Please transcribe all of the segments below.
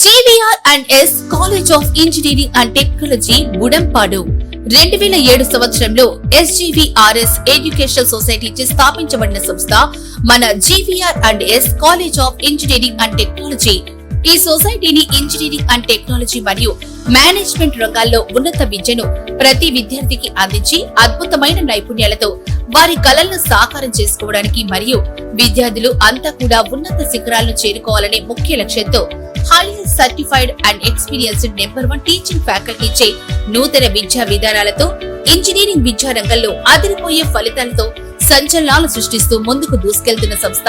GVR&S college of engineering and technology Budampadu 2007 సంవత్సరంలో SGVRS educational society చే స్థాపించబడిన సంస్థ మన GVR&S college of engineering and technology. ఈ సొసైటీని ఇంజనీరింగ్ అండ్ టెక్నాలజీ మరియు మేనేజ్మెంట్ రంగాల్లో ఉన్నత విద్యను ప్రతి విద్యార్థికి అందించి అద్భుతమైన నైపుణ్యాలతో వారి కలలను సాకారం చేసుకోవడానికి మరియు విద్యార్థులు అంతా కూడా ఉన్నత శిఖరాలను చేరుకోవాలనే ముఖ్య లక్ష్యంతో highly certified and experienced number 1 teaching faculty చే నూతన విద్యా విధానాలతో ఇంజనీరింగ్ విద్యా రంగంలో అదిరిపోయే ఫలితాలతో సంచలనాలు సృష్టిస్తూ ముందుకు దూసుకెళ్తున్న సంస్థ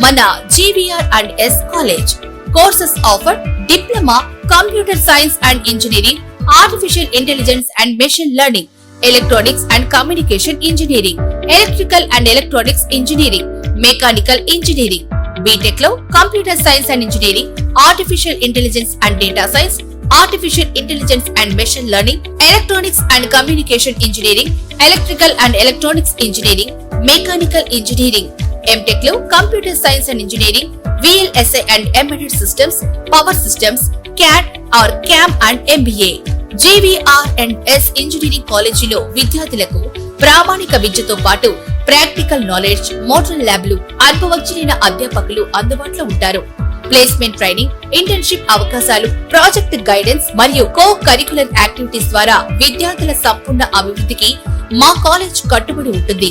మన GVR&S college. Courses offer diploma, computer science and engineering, artificial intelligence and machine learning, electronics and communication engineering, electrical and electronics engineering, mechanical engineering. B Tech లో computer science and engineering, artificial intelligence and data science, artificial intelligence and machine learning, electronics and communication engineering, electrical and electronics engineering, mechanical engineering. M Tech లో computer science and engineering, VLSI and embedded systems, power systems, CAD or CAM and MBA. GVR&S engineering కాలేజీలో విద్యార్థులకు ప్రామాణిక విద్యతో పాటు practical knowledge, model ల్యాబ్లు, అనుభవజ్ఞులైన అధ్యాపకులు అందుబాటులో ఉంటారు. ప్లేస్మెంట్ ట్రైనింగ్, ఇంటర్న్షిప్ అవకాశాలు, ప్రాజెక్ట్ గైడెన్స్ మరియు కో కరికులర్ యాక్టివిటీస్ ద్వారా విద్యార్థుల సంపూర్ణ అభివృద్ధికి మా కాలేజ్ కట్టుబడి ఉంటుంది.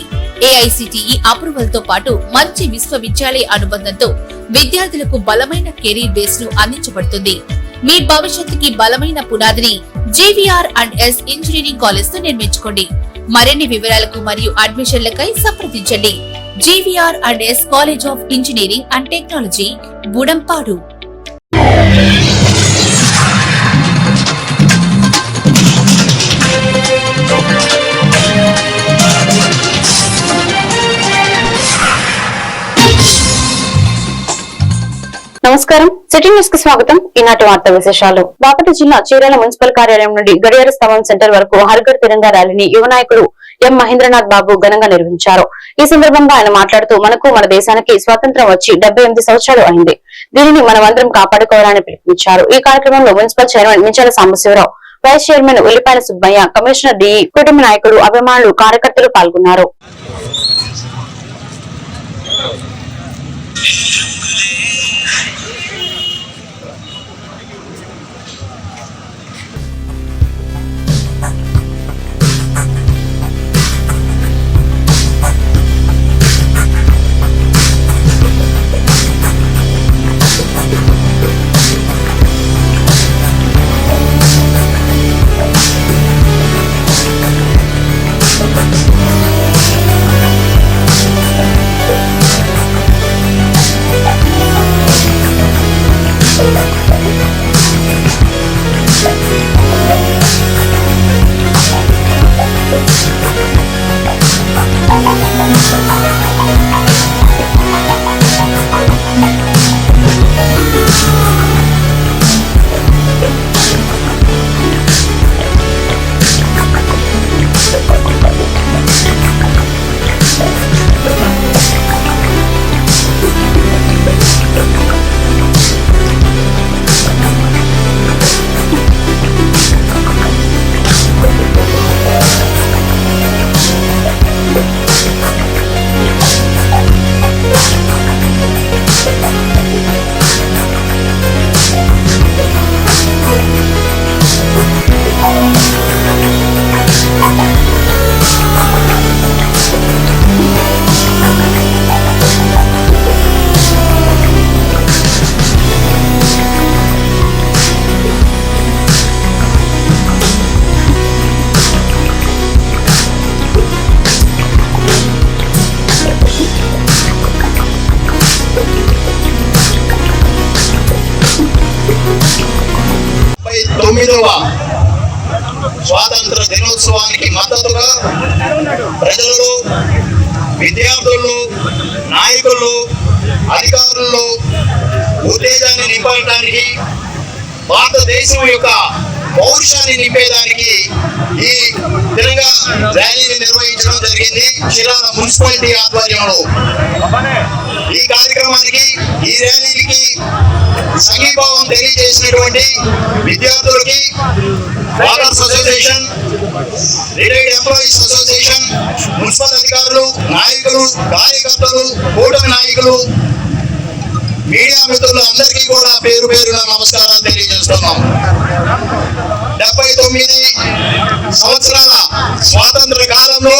AICTE అప్రూవల్ తో పాటు మంచి విశ్వవిద్యాలయ అనుబంధంతో విద్యార్థులకు బలమైన కెరీర్ బేస్ ను అందించబడుతుంది. మీ భవిష్యత్తుకి బలమైన పునాదిని GVR&S ఇంజనీరింగ్ కాలేజ్ తో నిర్మించుకోండి. మరిన్ని వివరాలకు మరియు అడ్మిషన్లకై సంప్రదించండి. GVR&S college of engineering and technology, Budampadu. నమస్కారం, సిటీ న్యూస్ కి స్వాగతం. ఈనాటి వార్తా విశేషాలు. బాపట్ల జిల్లా చీరాల మున్సిపల్ కార్యాలయం నుండి గడియార స్తంభం సెంటర్ వరకు హర్ఘర్ తిరంగా ర్యాలీని యువ నాయకుడు ఎం మహేంద్రనాథ్ బాబు ఘనంగా నిర్వహించారు. ఈ సందర్భంగా ఆయన మాట్లాడుతూ, మనకు మన దేశానికి స్వాతంత్ర్యం వచ్చి 78 సంవత్సరాలు అయింది. దీనిని మనమందరం కాపాడుకోవాలని పిలుపునిచ్చారు. ఈ కార్యక్రమంలో municipal chairman Minchala Sambasivarao, vice chairman Ullipayala Subbaiah, commissioner DE, కుటుంబ నాయకులు, అభిమానులు, కార్యకర్తలు పాల్గొన్నారు. స్వాతంత్ర దినోత్సవానికి మద్దతుగా ప్రజలు, విద్యార్థులు, నాయకులు, అధికారులు ఉత్తేజాన్ని నింపడానికి, భారతదేశం యొక్క పౌరుషాన్ని నింపేదానికి ఈ తెలంగాణ ర్యాలీని నిర్వహించడం జరిగింది చీరాల మున్సిపాలిటీ ఆధ్వర్యంలో. ఈ కార్యక్రమానికి, ఈ ర్యాలీకి సంఘీభావం తెలియజేసినటువంటి కాబట్టి విద్యార్థులకి fathers association, retired employees association, municipal అధికారులు, నాయకులు, కార్యకర్తలు, కూటమి నాయకులు, మీడియా మిత్రులు అందరికీ కూడా పేరు పేరున నమస్కారాలు తెలియజేస్తున్నాం. 79 సంవత్సరాల స్వాతంత్ర కాలంలో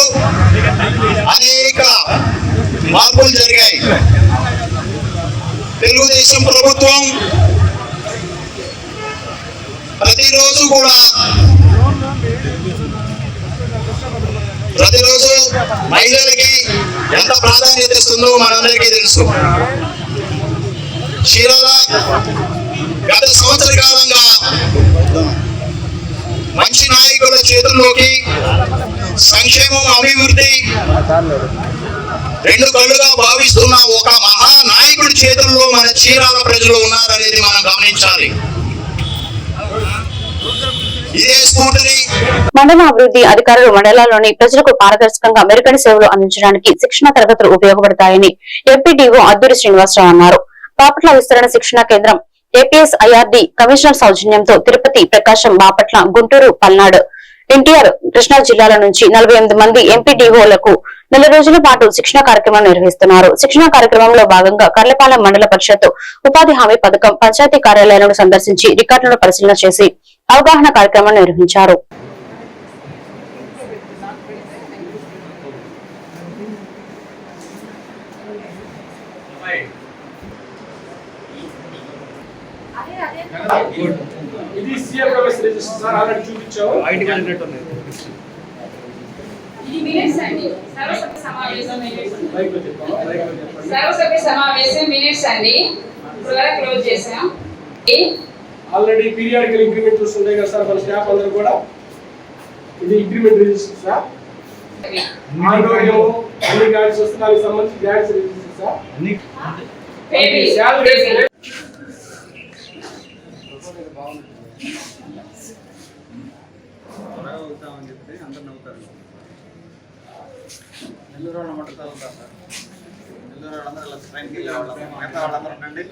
అనేక మార్పులు జరిగాయి. తెలుగుదేశం ప్రభుత్వం ప్రతిరోజు మహిళలకి ఎంత ప్రాధాన్యత ఇస్తుందో మనందరికీ తెలుసు. చీరాల గత సంవత్సర కాలంగా మంచి నాయకుల చేతుల్లోకి సంక్షేమం, అభివృద్ధి రెండు కళ్ళుగా భావిస్తున్న ఒక మహానాయకుడి చేతుల్లో మన చీరాల ప్రజలు ఉన్నారనేది మనం గమనించాలి. ఇదే స్ఫూర్తిని మండల అభివృద్ధి అధికారులు మండలాల్లోని ప్రజలకు పారదర్శకంగా మెరుగైన సేవలు అందించడానికి శిక్షణ తరగతులు ఉపయోగపడతాయని ఎంపీడీఓ అద్దూరి శ్రీనివాసరావు అన్నారు. బాపట్ల విస్తరణ శిక్షణా కేంద్రం ఏపీఎస్ ఐఆర్డీ కమిషనర్ సౌజన్యంతో తిరుపతి, ప్రకాశం, బాపట్ల, గుంటూరు, పల్నాడు, ఎన్టీఆర్, కృష్ణా జిల్లాల నుంచి 48 మంది ఎంపీడీఓలకు 4 రోజుల పాటు శిక్షణ కార్యక్రమం నిర్వహిస్తున్నారు. శిక్షణ కార్యక్రమంలో భాగంగా కర్లపాలెం మండల పరిషత్ ఉపాధి హామీ పథకం పంచాయతీ కార్యాలయాలను సందర్శించి రికార్డులను పరిశీలన చేసి అవగాహన కార్యక్రమం నిర్వహించారు. ఇది సిఎంఎస్ రిజిస్టర్ సార్ ఆల్రెడీ చూపించాము. ఐడి కార్డు నెట్ ఉంది. ఇది మినిట్స్ అండి. సర్వసభ్య సమావేశం మినిట్స్. చెప్పండి. సర్వసభ్య సమావేశం మినిట్స్ అండి. ఇప్పుడు క్లోజ్ చేసాం. ఆల్రెడీ పీరియాడికల్ ఇంక్రిమెంట్స్ ఉన్నాయి కదా సార్, మన స్టాఫ్ అందరూ కూడా. ఇది ఇంక్రిమెంట్ రిజిస్టర్ సార్. ఆందోళనము అన్ని గాడ్స్ వస్తున్నాయి, సంబంధించి గాడ్స్ రిజిస్టర్ సార్. అన్ని శాలరీ అవుతామని చెప్తే అందరు నవ్వుతారు. నెల్లూరు వాళ్ళు మట్టుకు వెళ్తారు సార్. నెల్లూరు వాళ్ళందరూ ఇలా ట్రైన్కి వెళ్ళే వాళ్ళు, మిగతా వాళ్ళందరూ ఉండండి.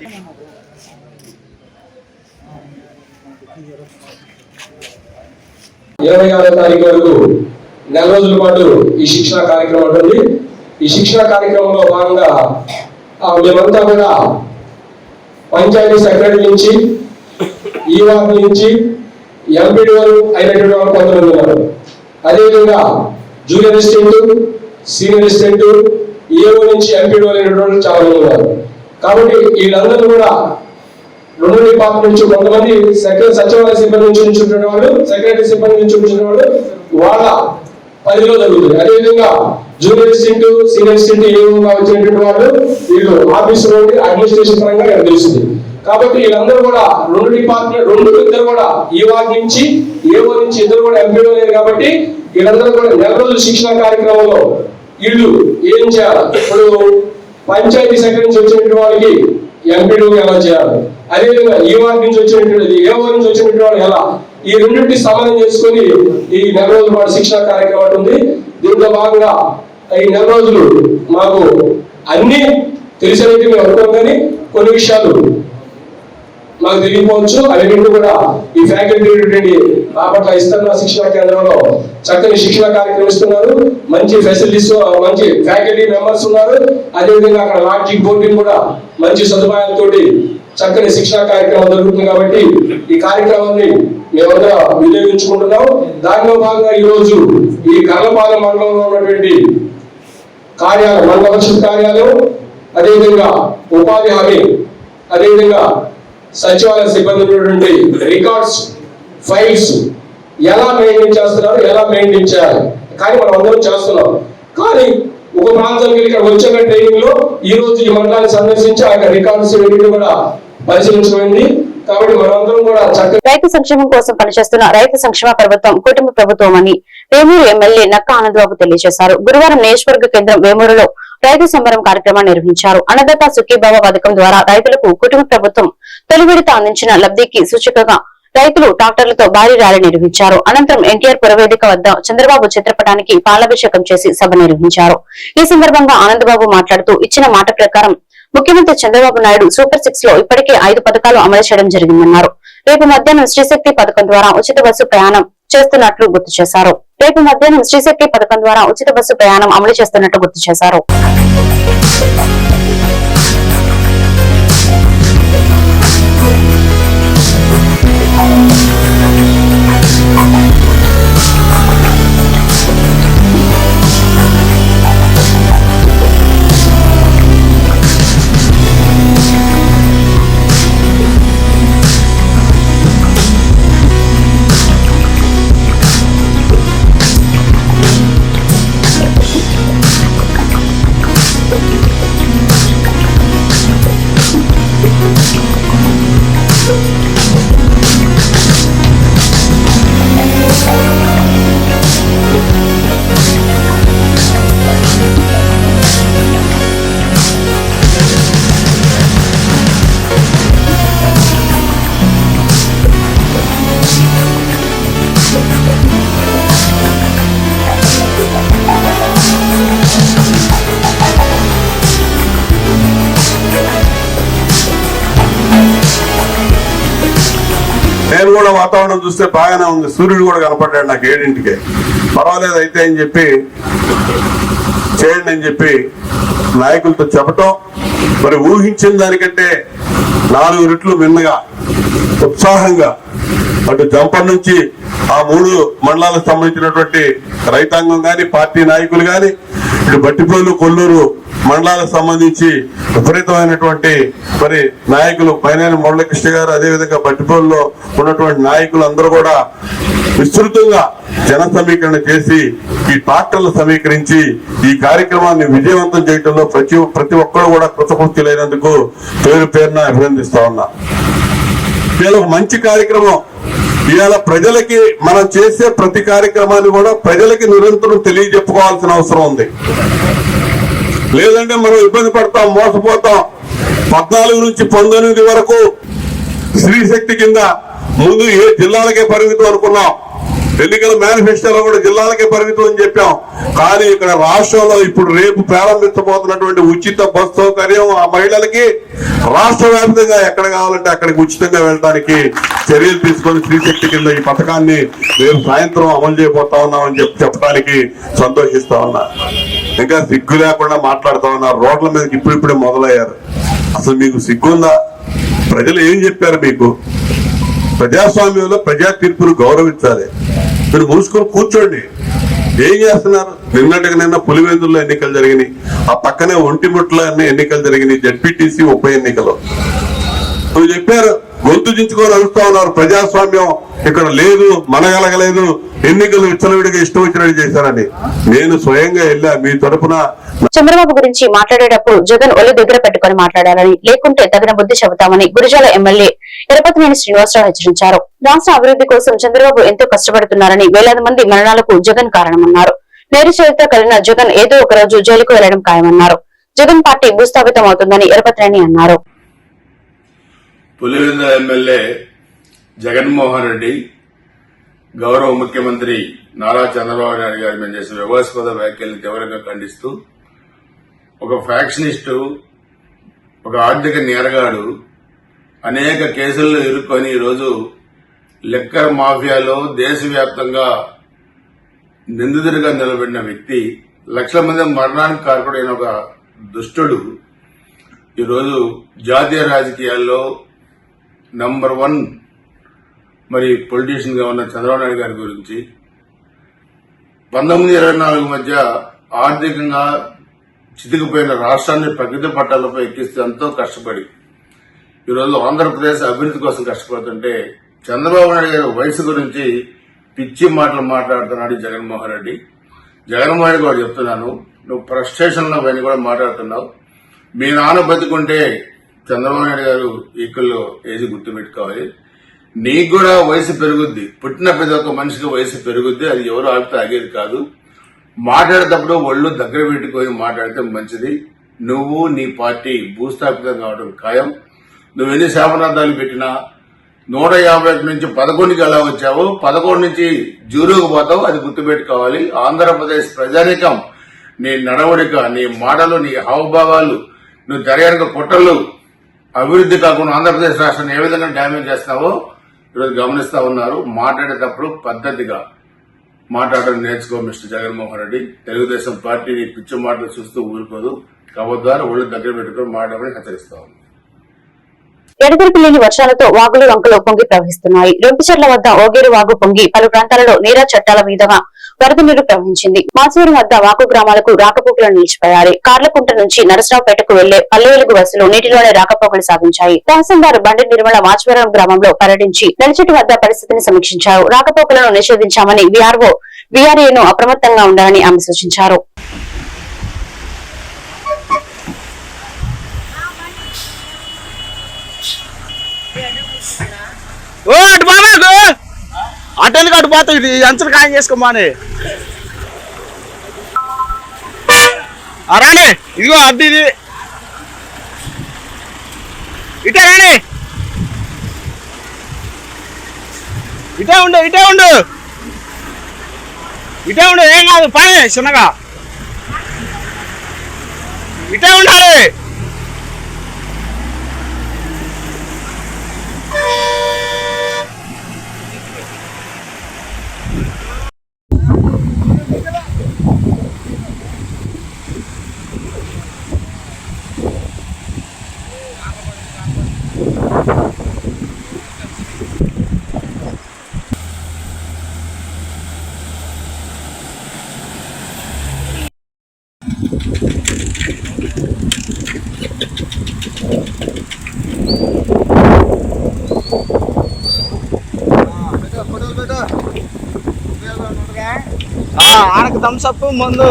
26వ తారీఖు వరకు 4 రోజుల పాటు ఈ శిక్షణ కార్యక్రమం ఉంటుంది. ఈ శిక్షణ కార్యక్రమంలో భాగంగా మేమంతా కూడా పంచాయతీ సెక్రటరీ నుంచి, ఈవార్డు నుంచి, ఎంపీడీఓలు అయినటువంటి వాళ్ళు కొంతమంది ఉన్నారు. అదేవిధంగా junior assistant, senior assistant, AO నుంచి ఎంపీడీఓలు అయినటువంటి వాళ్ళు చాలా మంది ఉన్నారు. కాబట్టి వీళ్ళందరూ కూడా 2 డిపార్ట్మెంట్ నుంచి కొంతమంది సచివాలయ సిబ్బంది నుంచి ఉంచుకునే వాళ్ళు, సెక్రటరీ సిబ్బంది నుంచి ఉంచుకునే వాళ్ళు వాళ్ళ పరిధిలో జరుగుతుంది. అదేవిధంగా జూనియర్ అసిస్టెంట్, సీనియర్ అసిస్టెంట్, ఏఓగా వచ్చినటువంటి వాళ్ళు వీళ్ళు ఆఫీసులో అడ్మినిస్ట్రేషన్ పరంగా తెలుస్తుంది. కాబట్టి వీళ్ళందరూ కూడా 2 డిపార్ట్మెంట్, ఇద్దరు కూడా ఈ వార్డు నుంచి, ఏఓ నుంచి ఇద్దరు కూడా ఎంపీడీ లేరు. కాబట్టి వీళ్ళందరూ కూడా 4 రోజుల శిక్షణ కార్యక్రమంలో వీళ్ళు ఏం చేయాలి, ఇప్పుడు పంచాయతీ సెక్రటరీ నుంచి వచ్చినటువంటి వాళ్ళకి ఎంపీడీ ఎలా చేయాలి, అదేవిధంగా ఈ వార్డు నుంచి వచ్చినటువంటి, ఏఓ నుంచి వచ్చినటువంటి వాళ్ళు ఎలా, ఈ రెండింటిని సమానం చేసుకుని ఈ 4 రోజుల పాటు శిక్షణ కార్యక్రమం ఉంటుంది. దీంట్లో భాగంగా ఈ 4 రోజులు మాకు అన్ని తెలిసినట్టు మేము అనుకోం, కానీ కొన్ని విషయాలు మాకు తెలియకపోవచ్చు. అవి రెండు కూడా ఈ ఫ్యాకల్టీ బాపట్ల ఇస్తున్న శిక్షణ కేంద్రంలో చక్కని శిక్షణ కార్యక్రమం ఇస్తున్నారు. మంచి ఫెసిలిటీస్, మంచి ఫ్యాకల్టీ మెంబర్స్ ఉన్నారు. అదేవిధంగా అక్కడ లాడ్జింగ్ బోర్డింగ్ కూడా మంచి సదుపాయాలతో చక్కని శిక్షణ కార్యక్రమం జరుగుతుంది. కాబట్టి ఈ కార్యక్రమాన్ని మేమందరం వినియోగించుకుంటున్నాం. దానిలో భాగంగా ఈ రోజు ఈ కర్లపాలెం మండలంలో ఉన్నటువంటి కార్యాలయం, మండల పరిషత్ కార్యాలయం, అదేవిధంగా ఉపాధి హామీ, అదేవిధంగా సచివాలయ సిబ్బంది ఉన్నటువంటి రికార్డ్స్, ఫైల్స్ ఎలా మెయింటైన్ చేస్తున్నారు, ఎలా మెయింటైన్ చేయాలి, కానీ మనం అందరం చేస్తున్నాం. కానీ ఒక ప్రాంతానికి ఇక్కడ వచ్చిన ట్రైనింగ్ లో ఈ రోజు ఈ మండలాన్ని సందర్శించి ఆ రికార్డ్స్ కూడా పరిశీలించబడింది. కాబట్టి మనందరం కూడా చక్కగా రైతు సంక్షేమం కోసం పనిచేస్తున్న రైతు సంక్షేమ ప్రభుత్వం కుటుంబ ప్రభుత్వం అని వేమూరు ఎమ్మెల్యే నక్క ఆనందబాబు తెలియజేశారు. గురువారం నియోజకవర్గ కేంద్రం వేమూరులో రైతు సంబరం కార్యక్రమాన్ని నిర్వహించారు. అన్నదాత సుఖీభావ పథకం ద్వారా రైతులకు కుటుంబ ప్రభుత్వం తొలి విడత అందించిన లబ్ధికి సూచికగా రైతులు ట్రాక్టర్లతో భారీ ర్యాలీ నిర్వహించారు. అనంతరం ఎన్టీఆర్ పురవేదిక వద్ద చంద్రబాబు చిత్రపటానికి పాలాభిషేకం చేసి సభ నిర్వహించారు. ఈ సందర్భంగా ఆనందబాబు మాట్లాడుతూ ఇచ్చిన మాట ప్రకారం ముఖ్యమంత్రి చంద్రబాబు నాయుడు సూపర్ 6 లో ఇప్పటికే 5 పథకాలు అమలు చేయడం జరిగిందన్నారు. రేపు మధ్యాహ్నం శ్రీశక్తి పథకం ద్వారా ఉచిత బస్సు ప్రయాణం చేస్తున్నట్లు గుర్తు చేశారు. రేపు మధ్యాహ్నం శ్రీశక్తి పథకం ద్వారా ఉచిత బస్సు ప్రయాణం అమలు చేస్తున్నట్లు గుర్తు చేశారు. నేను కూడా వాతావరణం చూస్తే బాగానే ఉంది. సూర్యుడు కూడా కనపడ్డాడు నాకు 7ంటికే. పర్వాలేదు అయితే అని చెప్పి చేయండి అని చెప్పి నాయకులతో చెప్పటం, మరి ఊహించిన దానికంటే 4 రెట్లు మిన్నగా ఉత్సాహంగా అటు జంపర్ నుంచి ఆ 3 మండలాలకు సంబంధించినటువంటి రైతాంగం గాని, పార్టీ నాయకులు గాని, ఇటు బట్టిపోలు, కొల్లూరు మండలాలకు సంబంధించి విపరీతమైనటువంటి మరి నాయకులు పైన మురళీకృష్ణ గారు, అదేవిధంగా బట్టిపోలులో ఉన్నటువంటి నాయకులు అందరూ కూడా విస్తృతంగా జన సమీకరణ చేసి ఈ ట్రాక్టర్లు సమీకరించి ఈ కార్యక్రమాన్ని విజయవంతం చేయడంలో ప్రతి ఒక్కరు కూడా కృతకృత్యులైనందుకు పేరు పేరున అభినందిస్తా ఉన్నా. ఇవాళ ఒక మంచి కార్యక్రమం. ఇవాళ ప్రజలకి మనం చేసే ప్రతి కార్యక్రమాన్ని కూడా ప్రజలకి నిరంతరం తెలియజెప్పుకోవాల్సిన అవసరం ఉంది. లేదంటే మనం ఇబ్బంది పడతాం, మోసపోతాం. 14 నుంచి 19 వరకు శ్రీశక్తి కింద ముందు ఏ జిల్లాలకే పరిమితం అనుకున్నాం. ఎన్నికల మేనిఫెస్టోలో కూడా జిల్లాలకే పరిమితం అని చెప్పాం. కానీ ఇక్కడ రాష్ట్రంలో ఇప్పుడు రేపు ప్రారంభించబోతున్నటువంటి ఉచిత బస్ సౌకర్యం ఆ మహిళలకి రాష్ట్ర వ్యాప్తంగా ఎక్కడ కావాలంటే అక్కడికి ఉచితంగా వెళ్ళడానికి చర్యలు తీసుకొని శ్రీశక్తి కింద ఈ పథకాన్ని రేపు సాయంత్రం అమలు చేయబోతా ఉన్నామని చెప్పడానికి సంతోషిస్తా ఉన్నా. ఇంకా సిగ్గు లేకుండా మాట్లాడుతా ఉన్నారు. రోడ్ల మీదకి ఇప్పుడిప్పుడే మొదలయ్యారు. అసలు మీకు సిగ్గుందా? ప్రజలు ఏం చెప్పారు మీకు? ప్రజాస్వామ్యంలో ప్రజా తీర్పును గౌరవించాలి. మీరు మూసుకొని కూర్చోండి. ఏం చేస్తున్నారు? నిన్న పులివెందుల్లో ఎన్నికలు జరిగినాయి, ఆ పక్కనే ఒంటిముట్ల ఎన్నికలు జరిగినాయి, జడ్పీటీసీ ఉప ఎన్నికలు. నువ్వు చెప్పారు, గొంతు దించుకొని అడుగుతా ఉన్నారు ప్రజాస్వామ్యం ఇక్కడ లేదు, మనగలగలేదు, ఎన్నికలు విచ్చలవిడిగా ఇష్టం వచ్చినట్టు చేశారని. నేను స్వయంగా వెళ్ళా మీ తరపున. చంద్రబాబు గురించి మాట్లాడేటప్పుడు జగన్ ఒళ్ళు దగ్గర పెట్టుకుని మాట్లాడాలని, లేకుంటే తగిన బుద్ధి చెబుతామని గురిజాల ఎమ్మెల్యే ఎరపతినేని శ్రీనివాసరావు హెచ్చరించారు. రాష్ట్ర అభివృద్ధి కోసం చంద్రబాబు ఎంతో కష్టపడుతున్నారని, వేలాది మంది మరణాలకు జగన్ కారణమన్నారు. నేరు చరిత్ర కలిగిన జగన్ ఏదో ఒక రోజు జైలుకు వెళ్లడం ఖాయమన్నారు. జగన్ పార్టీ భూస్థాపితం అవుతుందని ఎరపతినేని అన్నారు. పులివెందుల ఎమ్మెల్యే జగన్మోహన్ రెడ్డి గౌరవ ముఖ్యమంత్రి నారా చంద్రబాబు నాయుడు గారి మీద చేసిన వివాదాస్పద వ్యాఖ్యలను తీవ్రంగా ఖండిస్తూ, ఒక ఫ్యాక్షనిస్టు, ఒక ఆర్థిక నేరగాడు అనేక కేసుల్లో ఇరుక్కొని ఈరోజు లిక్కర్ మాఫియాలో దేశవ్యాప్తంగా నిందితుడిగా నిలబడిన వ్యక్తి, లక్షల మంది మరణానికి కారకుడైన ఒక దుష్టుడు ఈరోజు జాతీయ రాజకీయాల్లో నంబర్ 1 మరి పొలిటీషియన్ గా ఉన్న చంద్రబాబు నాయుడు గారి గురించి 1924 మధ్య ఆర్థికంగా చితికిపోయిన రాష్ట్రాన్ని ప్రగతి పట్టాలపై ఎక్కిస్తే ఎంతో కష్టపడి ఈరోజు ఆంధ్రప్రదేశ్ అభివృద్ధి కోసం కష్టపడుతుంటే చంద్రబాబు నాయుడు గారి వయసు గురించి పిచ్చి మాటలు మాట్లాడుతున్నాడు జగన్మోహన్ రెడ్డి. జగన్మోహన్ రెడ్డి కూడా చెప్తున్నాను, నువ్వు ఫ్రస్ట్రేషన్ లో అవన్నీ కూడా మాట్లాడుతున్నావు. మీ నాన్న బతుకుంటే చంద్రబాబు నాయుడు గారు ఈక్వల్లో ఏజ్ గుర్తుపెట్టుకోవాలి. నీకు కూడా వయసు పెరుగుద్ది, పుట్టిన ప్రతి ఒక్క మనిషికి వయసు పెరుగుద్ది, అది ఎవరు ఆగితే ఆగేది కాదు. మాట్లాడేటప్పుడు ఒళ్ళు దగ్గర పెట్టుకొని మాట్లాడితే మంచిది. నువ్వు నీ పార్టీ భూస్థాపితం కావడం ఖాయం. నువ్వు ఎన్ని శాపనార్థాలు పెట్టినా 151 నుంచి 11కి ఎలా వచ్చావు, 11 నుంచి 0కు పోతావు, అది గుర్తుపెట్టుకోవాలి. ఆంధ్రప్రదేశ్ ప్రజానీకం నీ నడవడిక, నీ మాటలు, నీ హావభావాలు, నువ్వు జరిగిన కుట్రలు, అభివృద్ధి కాకుండా ఆంధ్రప్రదేశ్ రాష్ట్రాన్ని ఏ విధంగా డ్యామేజ్ చేస్తున్నావో ఈరోజు గమనిస్తా ఉన్నారు. మాట్లాడేటప్పుడు పద్ధతిగా మాట్లాడడం నేర్చుకో మిస్టర్ జగన్మోహన్ రెడ్డి. తెలుగుదేశం పార్టీని పిచ్చి మాటలు చూస్తూ ఊరుకోదు. కబద్దారు ఒళ్ళు దగ్గర పెట్టుకుని మాట్లాడమని హెచ్చరిస్తా ఉంది. ఎడతెరిపి లేని వర్షాలతో వాగులు వంకలు పొంగి ప్రవహిస్తున్నాయి. రొంపిచెర్ల వద్ద ఓగేరు వాగు పొంగి పలు ప్రాంతాలలో నీరా చట్టాల మీదుగా వరద నీరు ప్రవహించింది. మాసూరు వద్ద వాగు గ్రామాలకు రాకపోకలు నిలిచిపోయాయి. కార్లకుంట నుంచి నరసరావుపేటకు వెళ్లే పల్లెలుగు బస్సులు నీటిలోనే రాకపోకలు సాగించాయి. తహసీల్దార్ బండి నిర్మల మాచవరం గ్రామంలో పర్యటించి నడిచెట్టు వద్ద పరిస్థితిని సమీక్షించారు. రాకపోకలను నిషేధించామని వీఆర్ఓ వీఆర్ఏను అప్రమత్తంగా ఉండాలని ఆమె సూచించారు. అటు బాబాకు అటెందుకు అటు పోతా ఇది అంచనా ఖాయం చేసుకోమని రాణి. ఇదిగో అడ్డు ఇది ఇటే రాణి. ఇటే ఉండు ఇటే ఉండు ఇటే ఉండు. ఏం కాదు పని చిన్నగా ఇటే ఉండాలి. ఆనకు థమ్స్అప్ ముందు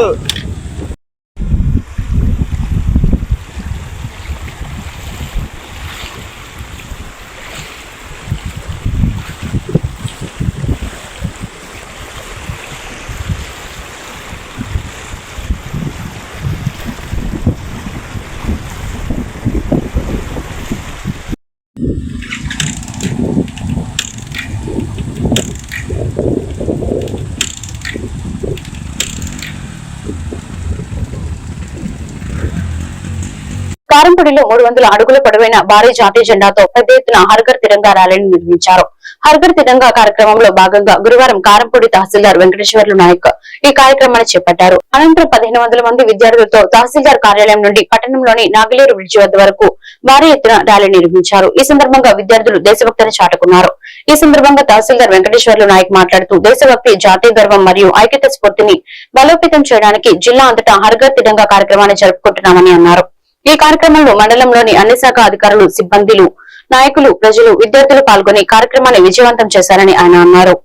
కారంపూడిలో 300 అడుగుల పొడవైన భారీ జాతీయ జెండాతో పెద్ద ఎత్తున హర్ఘర్ తిరంగా ర్యాలీని నిర్వహించారు. హర్ఘర్ తిరంగా కార్యక్రమంలో భాగంగా గురువారం కారంపూడి తహసీల్దార్ వెంకటేశ్వర్లు నాయక్ ఈ కార్యక్రమాన్ని చేపట్టారు. అనంతరం 1500 మంది విద్యార్థులతో తహసీల్దార్ కార్యాలయం నుండి పట్టణంలోని నాగిలేరు బ్రిడ్జి వద్ద వరకు భారీ ఎత్తున ర్యాలీ నిర్వహించారు. ఈ సందర్భంగా విద్యార్థులు దేశభక్తిని చాటుకున్నారు. ఈ సందర్భంగా తహసీల్దార్ వెంకటేశ్వర్లు నాయక్ మాట్లాడుతూ దేశభక్తి, జాతీయ గర్వం మరియు ఐక్యత స్ఫూర్తిని బలోపేతం చేయడానికి జిల్లా అంతటా హర్ఘర్ తిరంగా కార్యక్రమాన్ని జరుపుకుంటున్నామని అన్నారు. ఈ కార్యక్రమంలో మండలంలోని అన్ని శాఖ అధికారులు, సిబ్బందిలు, నాయకులు, ప్రజలు, విద్యార్థులు పాల్గొని కార్యక్రమాన్ని విజయవంతం చేశారని ఆయన అన్నారు.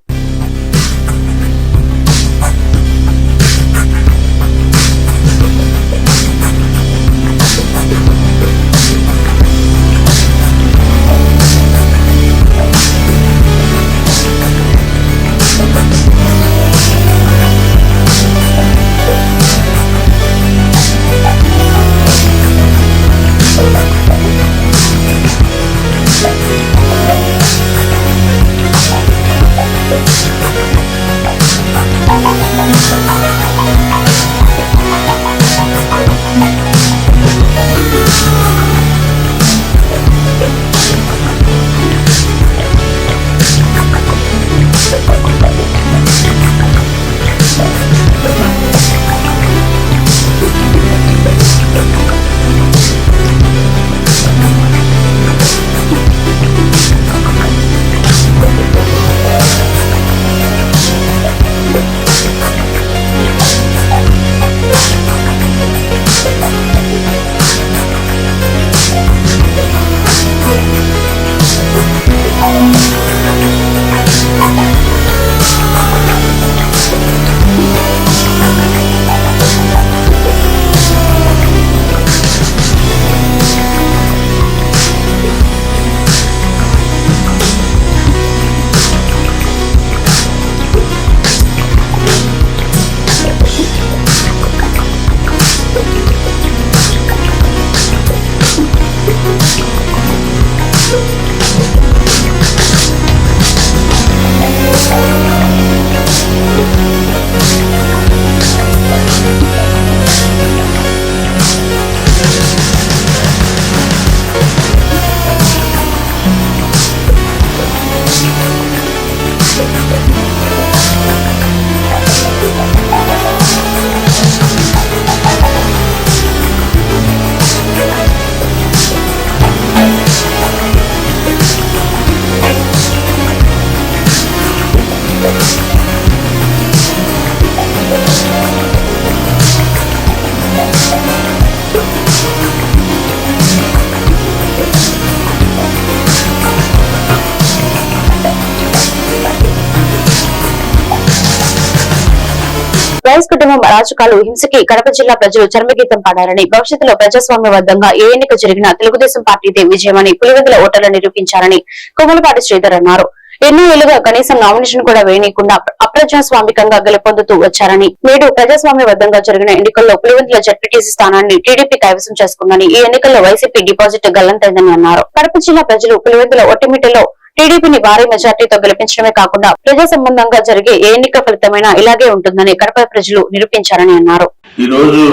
వైఎస్ కుటుంబం అరాచకాలు హింసకి కడప జిల్లా ప్రజలు చర్మగీతం పాడారని, భవిష్యత్తులో ప్రజాస్వామ్యబద్ధంగా ఏ ఎన్నిక జరిగినా తెలుగుదేశం పార్టీదే విజయమని పులివెందుల ఓటర్లు నిరూపించారని కొమ్మలపాటి శ్రీధర్ అన్నారు. ఎన్నో ఏళ్లుగా కనీసం నామినేషన్ కూడా వేయనీయకుండా అప్రజాస్వామికంగా గెలుపొందుతూ వచ్చారని, నేడు ప్రజాస్వామ్యబద్ధంగా జరిగిన ఎన్నికల్లో పులివెందుల జడ్పీటీసీ స్థానాన్ని టీడీపీ కైవసం చేసుకుందని, ఈ ఎన్నికల్లో వైసీపీ డిపాజిట్ గల్లంతైందని అన్నారు. కడప జిల్లా ప్రజలు పులివెందుల ఒట్టిమిట్టలో టీడీపీని భారీ మెజార్టీతో గెలిపించడమే కాకుండా ప్రజా సంబంధంగా జరిగే ఏ ఎన్నిక ఫలితమైనా ఇలాగే ఉంటుందని కడప ప్రజలు నిరూపించారని అన్నారు. ఈ రోజు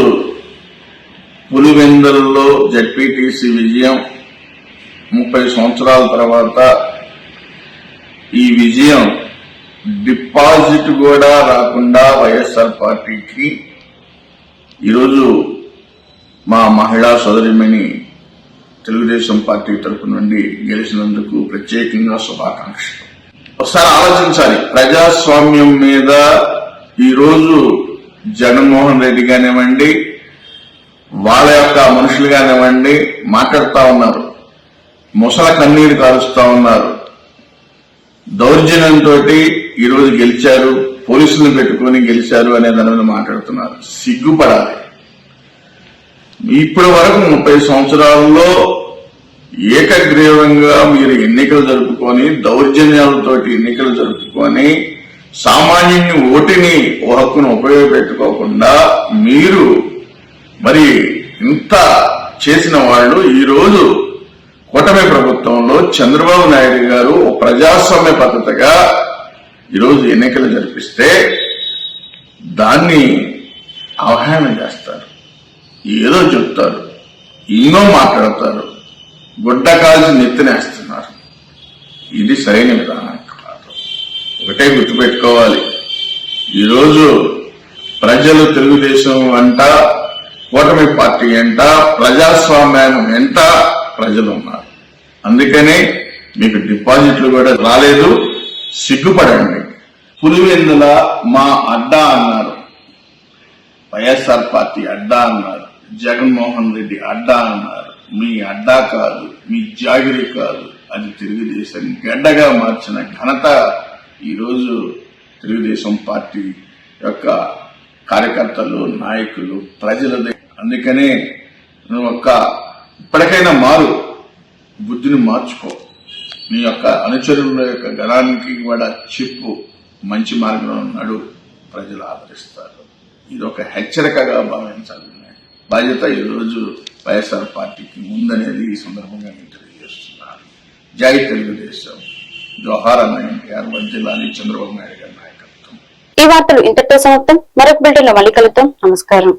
పులివెందులలో జడ్పీటీసీ విజయం 30 సంవత్సరాల తర్వాత ఈ విజయం డిపాజిట్ కూడా రాకుండా వైఎస్ఆర్ పార్టీకి ఈరోజు మా మహిళా సోదరిమణి తెలుగుదేశం పార్టీ తరపు నుండి గెలిచినందుకు ప్రత్యేకంగా శుభాకాంక్షలు. ఒకసారి ఆలోచించాలి, ప్రజాస్వామ్యం మీద ఈరోజు జగన్మోహన్ రెడ్డి కానివ్వండి, వాళ్ళ యొక్క మనుషులు కానివ్వండి మాట్లాడుతా ఉన్నారు, ముసల కన్నీరు కారుస్తా ఉన్నారు, దౌర్జన్యంతో ఈరోజు గెలిచారు, పోలీసులను పెట్టుకుని గెలిచారు అనే దాని మీద మాట్లాడుతున్నారు. సిగ్గుపడాలి. ఇప్పటి వరకు 30 సంవత్సరాల్లో ఏకగ్రీవంగా మీరు ఎన్నికలు జరుపుకొని, దౌర్జన్యాలతో ఎన్నికలు జరుపుకొని, సామాన్యుని ఓటిని ఓ హక్కును ఉపయోగపెట్టుకోకుండా మీరు మరి ఇంత చేసిన వాళ్ళు ఈరోజు కూటమి ప్రభుత్వంలో చంద్రబాబు నాయుడు గారు ప్రజాస్వామ్య పద్ధతిగా ఈరోజు ఎన్నికలు జరిపిస్తే దాన్ని అవహేళన చేస్తారు, ఏదో చెప్తారు, ఎన్నో మాట్లాడతారు, గుడ్డ కాల్చి నెత్తినేస్తున్నారు. ఇది సరైన విధానం కాదు. ఒకటే గుర్తుపెట్టుకోవాలి, ఈరోజు ప్రజలు తెలుగుదేశం వెంట, కూటమి పార్టీ వెంట, ప్రజాస్వామ్యం వెంట ప్రజలు ఉన్నారు. అందుకనే మీకు డిపాజిట్లు కూడా రాలేదు. సిగ్గుపడండి. పులివెందుల మా అడ్డా అన్నారు, వైఎస్ఆర్ పార్టీ అడ్డా అన్నారు, జగన్మోహన్ రెడ్డి అడ్డా అన్నారు. మీ అడ్డా కాదు, మీ జాగిరి కాదు, అది తెలుగుదేశం గడ్డగా మార్చిన ఘనత ఈరోజు తెలుగుదేశం పార్టీ యొక్క కార్యకర్తలు, నాయకులు, ప్రజలదే. అందుకనే నువ్వు ఇప్పటికైనా మారు, బుద్ధిని మార్చుకో, నీ యొక్క అనుచరుల యొక్క గణానికి కూడా చెప్పు, మంచి మార్గంలో ఉన్నాడు, ప్రజలు ఆదరిస్తారు. ఇది ఒక హెచ్చరికగా భావించాలి. బాధ్యత ఈరోజు వైఎస్ఆర్ పార్టీకి ఉందనేది ఈ సందర్భంగా నేను తెలియజేస్తున్నాను. జై తెలుగుదేశం, జోహార్ అన్న ఎన్టీఆర్, వర్ధిల్లాలి చంద్రబాబు నాయుడు గారి నాయకత్వం. ఈ వార్తలు ఇంతటితో సమాప్తం. మరొక బిల్టన్ లో మళ్ళీ కలుద్దాం. నమస్కారం.